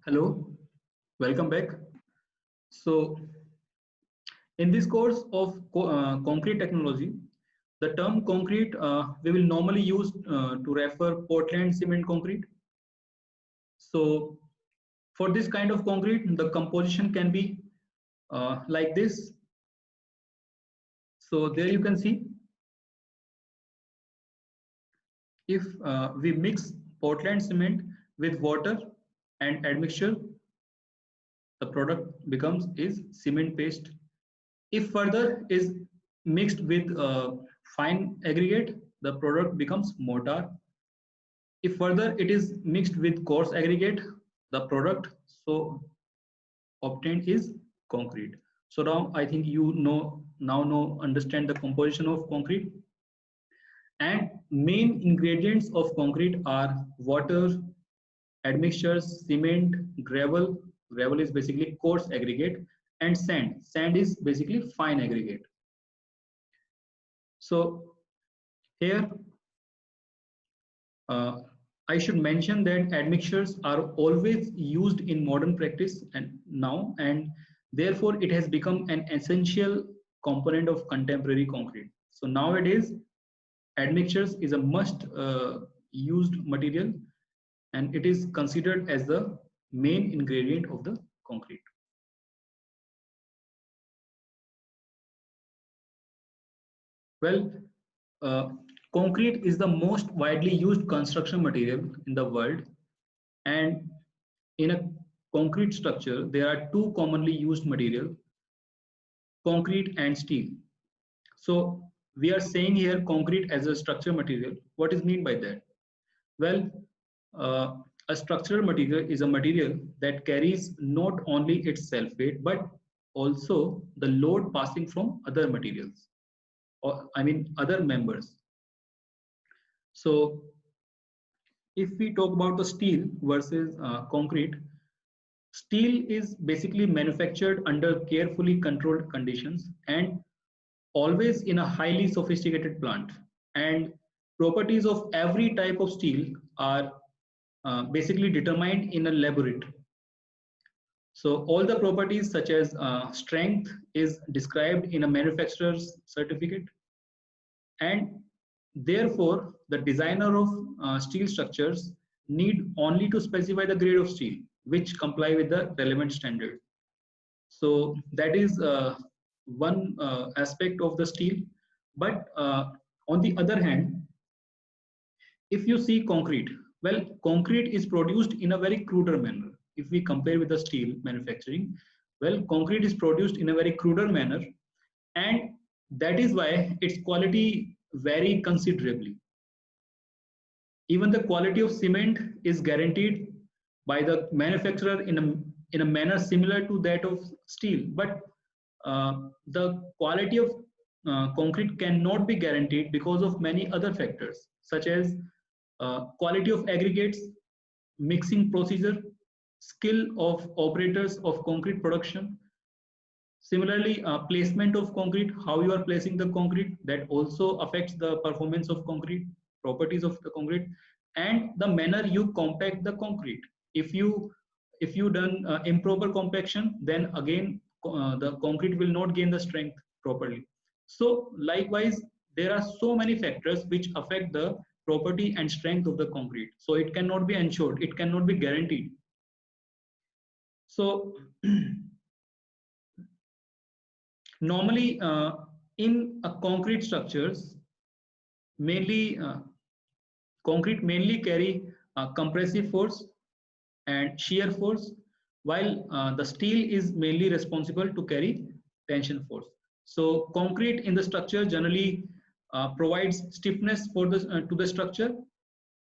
Hello, welcome back. So, in this course of concrete technology, the term concrete we will normally use to refer Portland cement concrete. So, for this kind of concrete, the composition can be like this. So, there you can see if we mix Portland cement with water and admixture, the product becomes is cement paste. If further is mixed with fine aggregate, the product becomes mortar. If further it is mixed with coarse aggregate, the product so obtained is concrete. So now I think you understand the composition of concrete. And main ingredients of concrete are water, admixtures, cement, gravel. Gravel is basically coarse aggregate, and sand. Sand is basically fine aggregate. So here I should mention that admixtures are always used in modern practice and therefore it has become an essential component of contemporary concrete. So nowadays admixtures is a must used material and it is considered as the main ingredient of the concrete. Well, concrete is the most widely used construction material in the world, and in a concrete structure there are two commonly used material, concrete and steel. So we are saying here concrete as a structure material. What is meant by that? Well, uh, a structural material is a material that carries not only its self weight but also the load passing from other materials, or I mean other members. So if we talk about the steel versus concrete, steel is basically manufactured under carefully controlled conditions and always in a highly sophisticated plant. And properties of every type of steel are basically determined in a laboratory. So all the properties such as strength is described in a manufacturer's certificate, and therefore the designer of steel structures need only to specify the grade of steel which comply with the relevant standard. So that is one aspect of the steel. But on the other hand, if you see concrete, well, concrete is produced in a very cruder manner. If we compare with the steel manufacturing, well, concrete is produced in a very cruder manner, and that is why its quality vary considerably. Even the quality of cement is guaranteed by the manufacturer in a manner similar to that of steel, but the quality of concrete cannot be guaranteed because of many other factors such as quality of aggregates, mixing procedure, skill of operators of concrete production. Similarly, placement of concrete, how you are placing the concrete, that also affects the performance of concrete, properties of the concrete, and the manner you compact the concrete. If you done improper compaction, then again the concrete will not gain the strength properly. So likewise, there are so many factors which affect the property and strength of the concrete. So it cannot be ensured, it cannot be guaranteed. So normally in a concrete structures, mainly concrete mainly carry compressive force and shear force, while the steel is mainly responsible to carry tension force. So concrete in the structure generally provides stiffness for to the structure,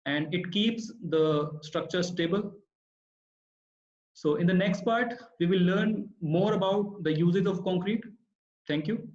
and it keeps the structure stable. So in the next part, we will learn more about the uses of concrete. Thank you.